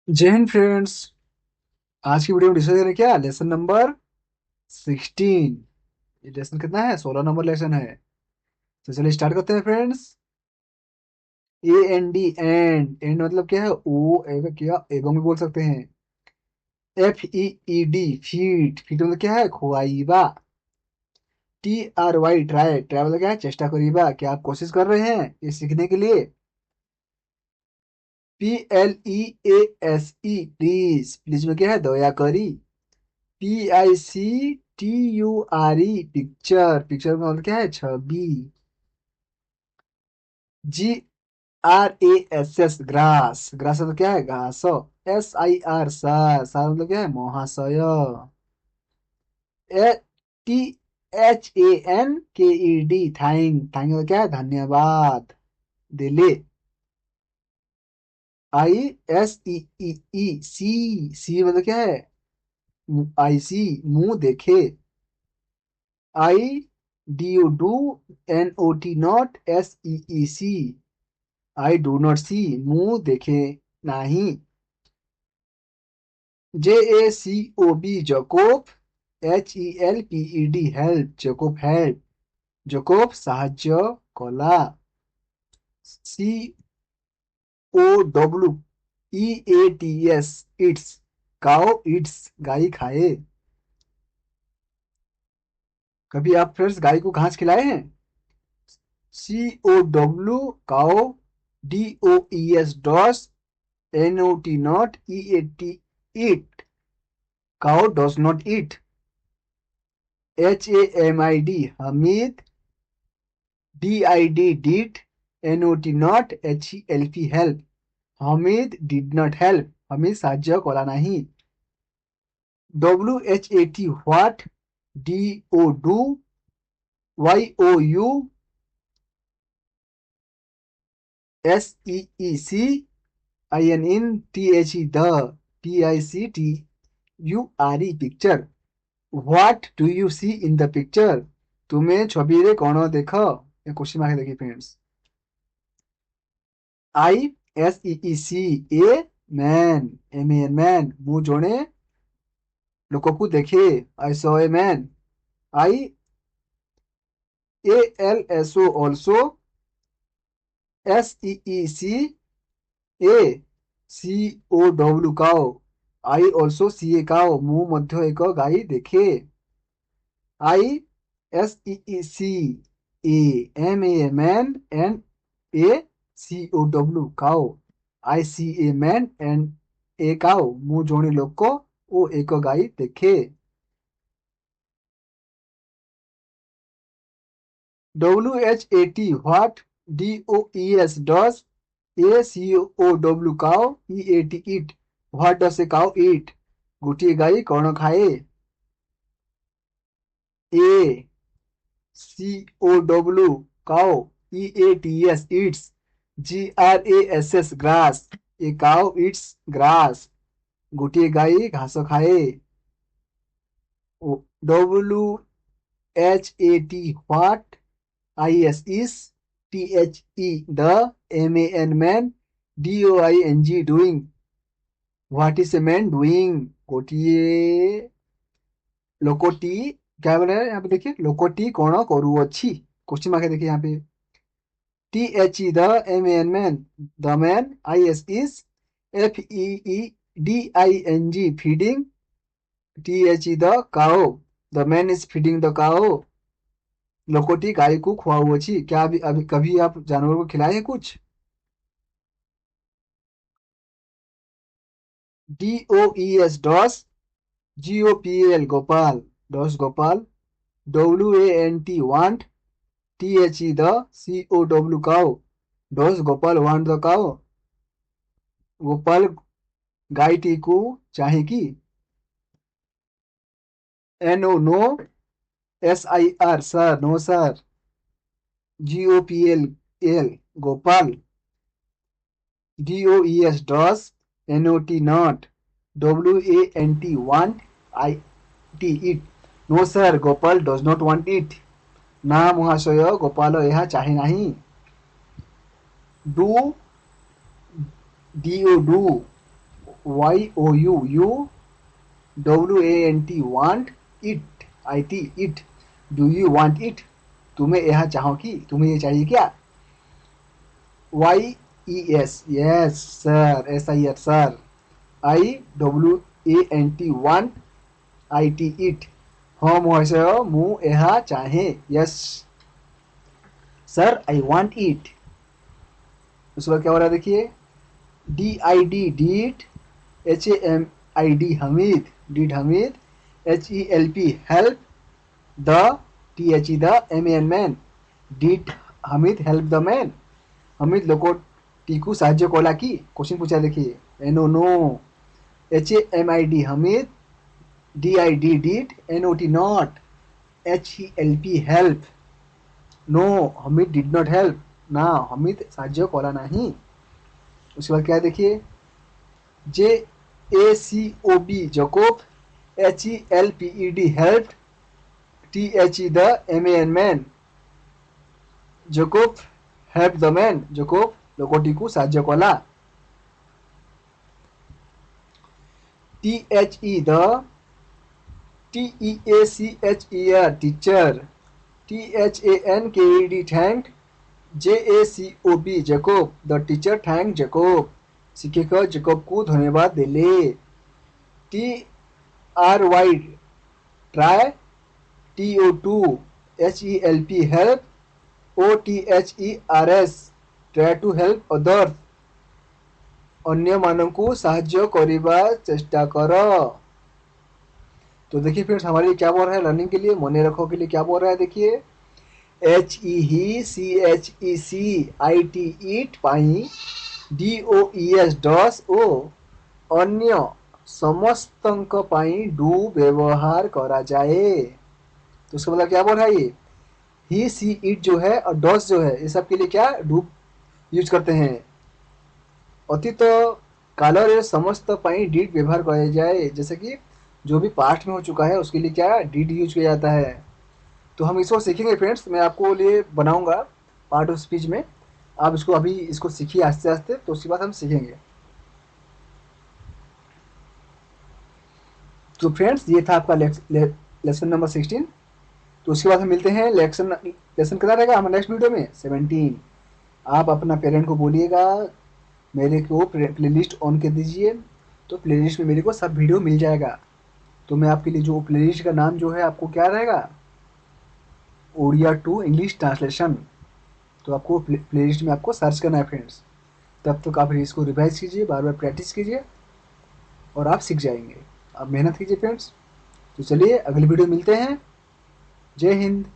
जय हिंद फ्रेंड्स। आज की वीडियो में डिस्कस करें क्या लेसन नंबर 16। ये लेसन कितना है? 16 नंबर लेसन है। तो चलिए स्टार्ट करते हैं फ्रेंड्स। AND एंड एंड मतलब क्या है? ओ एवं क्या एवं भी बोल सकते हैं। FEED फीट फीट मतलब क्या है? खुआइबा। TRY ट्राई ट्राई मतलब क्या है? चेष्टा करीबा, क्या आप कोशिश कर रहे हैं ये सीखने के लिए। PLEASE प्लीज प्लीज में क्या है? दया करी। PICTURE पिक्चर पिक्चर में मतलब क्या है? छवि। GRASS ग्रास ग्रास मतलब क्या है? घास। SIR सर सर मतलब क्या है? महाशय। THANKED थैंक मतलब क्या है? धन्यवाद। दिले। ISEEE मतलब क्या है? IC मुंह देखे। I DO नॉट SEEC I do not see मुंह देखे नहीं। JACOB Jacob. HELPED help Jacob help. Jacob साहाଯ୍य कला। COWEATS इट्स काओ इट्स गाय खाए। कभी आप फ्रेंड्स गाय को घास खिलाए हैं? COW DOES does NOT not EAT eat cow does not eat। HAMID Hamid DID did NOT not HELP help Hamid did not help Hamid साहाଯ୍य कला नहीं। WHAT what DO YOU SEECINN the PICTURE picture। What do you see in the picture? तुम्हें छविरे कौन देख? ये question mark देखिए friends. ISEEC a man MAN man ମୁଁ ଜଣେ ଲୋକକୁ ଦେଖେ। I saw a man। IALSO also। SEEC A COW cow। I also see a cow ମୁଁ ମଧ୍ୟ ଏକ ଗାଈ ଦେଖେ। ISEEC A MAN and a COW cow। I see a man and a cow ମୁଁ ଜଣେ ଲୋକ ଓ ଏକ ଗାଈ ଦେଖେ। WHAT what DOES does a COW cow EAT eat what does a cow eat? ଗୋଟିଏ ଗାଈ କଣ ଖାଏ? A COW cow EATS eats GRASS grass। A cow eats grass। ଗୋଟିଏ ଗାଈ ଘାସ ଖାଏ। WHAT what IS THE the man DOING doing what is a man doing? ଗୋଟିଏ ଲୋକଟି क्या बोला है यहाँ पे? देखिए ଲୋକଟି कौन କରୁଅଛି। क्वेश्चन मार्क है देखिए यहाँ पे। THE the man the man IS FEEDING feeding। THE the cow the man is feeding the cow। लोकोटी गाय को खुआउअछि। क्या अभी कभी आप जानवर को खिलाए हैं कुछ? DOES does GOPAL Gopal does Gopal WANT want THE the COW cow does Gopal want the cow Gopal गायटी को चाहेगी। NO no SIR sir no sir GOPAL Gopal DOES does NOT not WANT IT it। No sir Gopal does not want it. ना महाशय गोपाल यह चाहे नहीं। Do DO do YOUWANT want it IT it do you want it तुम्हें यह चाहो कि तुम्हें ये चाहिए क्या YES yes sir SIR sir IWANT want IT it हाँ महाशय मु यह चाहे yes sir I want it उसके बाद क्या हो रहा है देखिए DID did HAMID Hamid did Hamid HELP help the THE the MAN man did Hamid help the man Hamid लोकोटीकू साहाଯ୍य कला कि क्वेश्चन पूछा देखिए NO no HAMID Hamid DID did NOT not HELP help no Hamid did not help ना हमीद साहाଯ୍य कला नहीं उसके बाद क्या देखिए JACOB Jacob HELPED helped THE the MAN man Jacob help the man Jacob लोकोटीकू साहाଯ୍य कला THE the TEACHER teacher THANKED thanked JACOB Jacob the teacher thanked Jacob शिक्षक जैकब को धन्यवाद देले TRY try TO2 HELP help OTHERS try to help others अन्य मानव साहाଯ୍य करिबा चेष्टा कर तो देखिए फ्रेंड्स हमारे लिए क्या बोल रहा है लर्निंग के लिए मने रखो के लिए क्या बोल रहा है देखिए HE CHEC IT it pi DOES डस ओ अन्य समस्तंक पाई डू व्यवहार करा जाए तो उसका मतलब क्या बोल रहा है ये ही सी इट जो है और डस जो है ये सब के लिए क्या डू यूज करते हैं अतीत काल समस्त पाई डीड व्यवहार करा जाए जैसे कि जो भी पास्ट में हो चुका है उसके लिए क्या डीड यूज किया जाता है तो हम इसको सीखेंगे फ्रेंड्स मैं आपको लिए बनाऊंगा पार्ट ऑफ स्पीच में आप इसको अभी इसको सीखिए आस्ते आस्ते तो उसके बाद हम सीखेंगे तो फ्रेंड्स ये था आपका लेसन नंबर 16 तो उसके बाद हम मिलते हैं लेसन कितना रहेगा हमारे नेक्स्ट वीडियो में 17 आप अपना पेरेंट को बोलिएगा मेरे को प्लेलिस्ट ऑन कर दीजिए तो प्लेलिस्ट में मेरे को सब वीडियो मिल जाएगा तो मैं आपके लिए जो प्लेलिस्ट का नाम जो है आपको क्या रहेगा ओडिया टू इंग्लिश ट्रांसलेशन तो आपको प्लेलिस्ट में आपको सर्च करना है फ्रेंड्स तब तक आप इसको रिवाइज कीजिए बार बार प्रैक्टिस कीजिए और आप सीख जाएंगे आप मेहनत कीजिए फ्रेंड्स तो चलिए अगली वीडियो मिलते हैं जय हिंद।